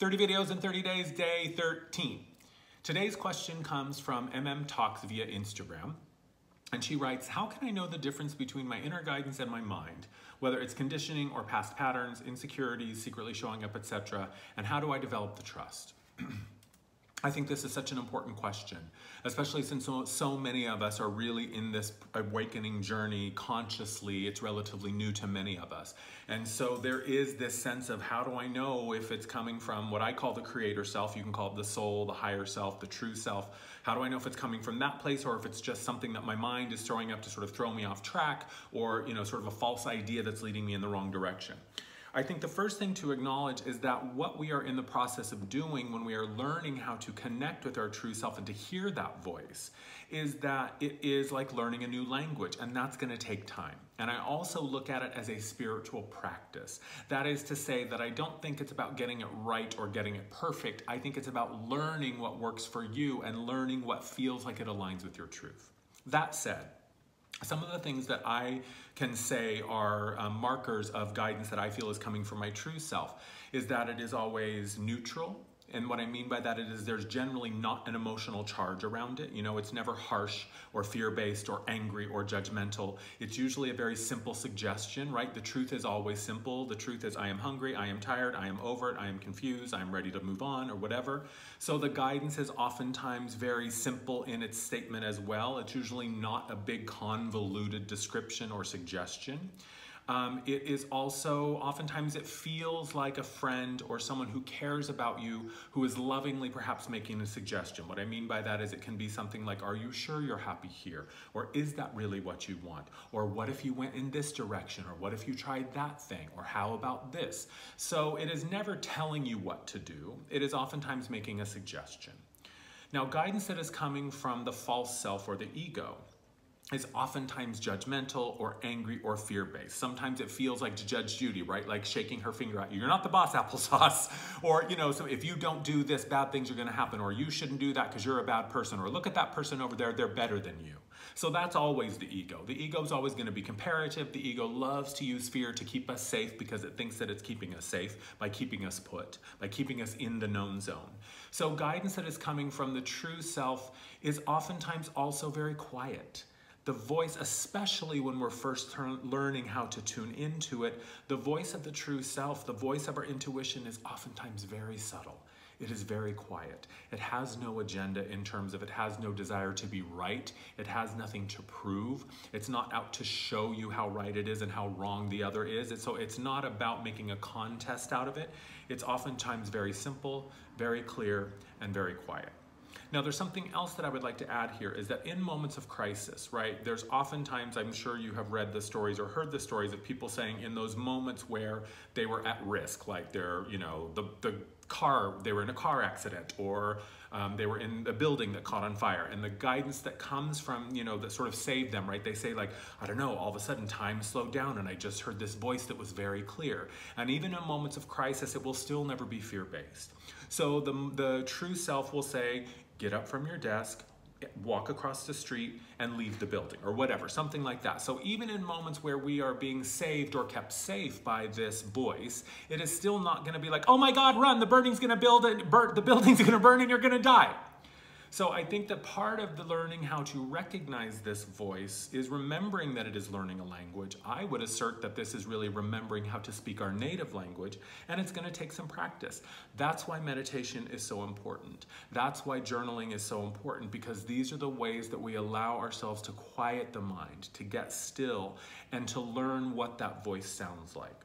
30 videos in 30 days, day 13. Today's question comes from MM Talks via Instagram. And she writes, how can I know the difference between my inner guidance and my mind, whether it's conditioning or past patterns, insecurities, secretly showing up, etc., and how do I develop the trust? I think this is such an important question, especially since so many of us are really in this awakening journey consciously. It's relatively new to many of us. And so there is this sense of how do I know if it's coming from what I call the creator self, you can call it the soul, the higher self, the true self. How do I know if it's coming from that place or if it's just something that my mind is throwing up to sort of throw me off track or, sort of a false idea that's leading me in the wrong direction? I think the first thing to acknowledge is that what we are in the process of doing when we are learning how to connect with our true self and to hear that voice is that it is like learning a new language, and that's going to take time. And I also look at it as a spiritual practice. That is to say that I don't think it's about getting it right or getting it perfect. I think it's about learning what works for you and learning what feels like it aligns with your truth. That said, some of the things that I can say are markers of guidance that I feel is coming from my true self is that it is always neutral. And what I mean by that is there's generally not an emotional charge around it. It's never harsh or fear-based or angry or judgmental. It's usually a very simple suggestion, right? The truth is always simple. The truth is I am hungry, I am tired, I am over it, I am confused, I am ready to move on or whatever. So the guidance is oftentimes very simple in its statement as well. It's usually not a big convoluted description or suggestion. It is also, oftentimes it feels like a friend or someone who cares about you, who is lovingly perhaps making a suggestion. What I mean by that is it can be something like, are you sure you're happy here? Or is that really what you want? Or what if you went in this direction? Or what if you tried that thing? Or how about this? So it is never telling you what to do. It is oftentimes making a suggestion. Now, guidance that is coming from the false self or the ego is oftentimes judgmental or angry or fear-based. Sometimes it feels like Judge Judy, right? Like shaking her finger at you. You're not the boss, applesauce. Or, so if you don't do this, bad things are gonna happen. Or you shouldn't do that because you're a bad person. Or look at that person over there, they're better than you. So that's always the ego. The ego is always gonna be comparative. The ego loves to use fear to keep us safe because it thinks that it's keeping us safe by keeping us put, by keeping us in the known zone. So guidance that is coming from the true self is oftentimes also very quiet. The voice, especially when we're first learning how to tune into it, the voice of the true self, the voice of our intuition is oftentimes very subtle. It is very quiet. It has no agenda in terms of it has no desire to be right. It has nothing to prove. It's not out to show you how right it is and how wrong the other is. So it's not about making a contest out of it. It's oftentimes very simple, very clear, and very quiet. Now, there's something else that I would like to add here is that in moments of crisis, right, there's oftentimes, I'm sure you have read the stories or heard the stories of people saying in those moments where they were at risk, like they're, they were in a car accident or they were in a building that caught on fire, and the guidance that comes from, that sort of saved them, right? They say like, I don't know, all of a sudden time slowed down and I just heard this voice that was very clear. And even in moments of crisis, it will still never be fear-based. So the true self will say, get up from your desk, walk across the street, and leave the building, or whatever, something like that. So even in moments where we are being saved or kept safe by this voice, it is still not gonna be like, oh my God, run, the building's gonna burn and you're gonna die. So I think that part of the learning how to recognize this voice is remembering that it is learning a language. I would assert that this is really remembering how to speak our native language, and it's going to take some practice. That's why meditation is so important. That's why journaling is so important, because these are the ways that we allow ourselves to quiet the mind, to get still, and to learn what that voice sounds like.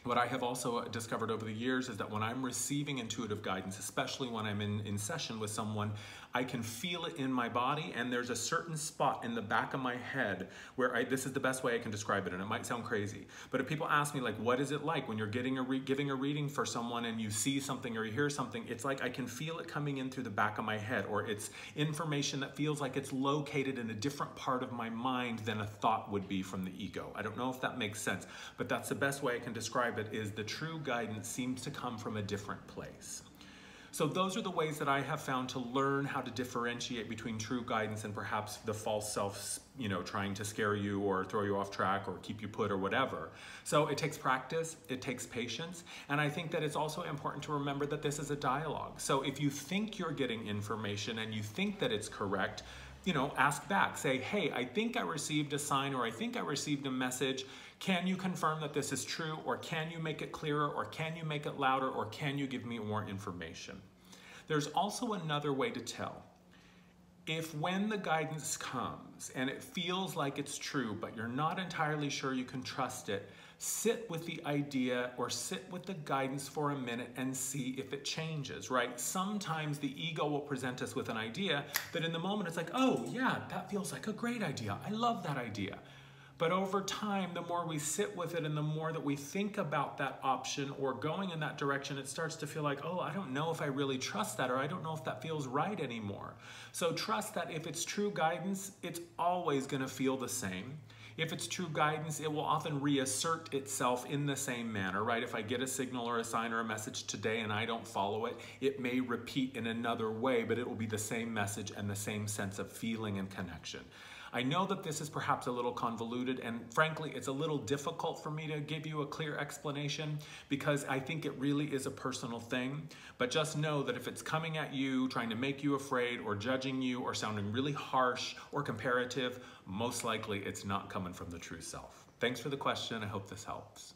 What I have also discovered over the years is that when I'm receiving intuitive guidance, especially when I'm in session with someone, I can feel it in my body, and there's a certain spot in the back of my head where this is the best way I can describe it, and it might sound crazy, but if people ask me like, what is it like when you're giving a reading for someone and you see something or you hear something, it's like I can feel it coming in through the back of my head, or it's information that feels like it's located in a different part of my mind than a thought would be from the ego. I don't know if that makes sense, but that's the best way I can describe it, is the true guidance seems to come from a different place. So those are the ways that I have found to learn how to differentiate between true guidance and perhaps the false self, trying to scare you or throw you off track or keep you put or whatever. So it takes practice, it takes patience, and I think that it's also important to remember that this is a dialogue. So if you think you're getting information and you think that it's correct, ask back. Say, hey, I think I received a sign or I think I received a message. Can you confirm that this is true, or can you make it clearer, or can you make it louder, or can you give me more information? There's also another way to tell. If when the guidance comes and it feels like it's true, but you're not entirely sure you can trust it, sit with the idea or sit with the guidance for a minute and see if it changes, right? Sometimes the ego will present us with an idea that in the moment it's like, oh yeah, that feels like a great idea. I love that idea. But over time, the more we sit with it and the more that we think about that option or going in that direction, it starts to feel like, oh, I don't know if I really trust that, or I don't know if that feels right anymore. So trust that if it's true guidance, it's always going to feel the same. If it's true guidance, it will often reassert itself in the same manner, right? If I get a signal or a sign or a message today and I don't follow it, it may repeat in another way, but it will be the same message and the same sense of feeling and connection. I know that this is perhaps a little convoluted, and frankly, it's a little difficult for me to give you a clear explanation because I think it really is a personal thing. But just know that if it's coming at you, trying to make you afraid or judging you or sounding really harsh or comparative, most likely it's not coming from the true self. Thanks for the question. I hope this helps.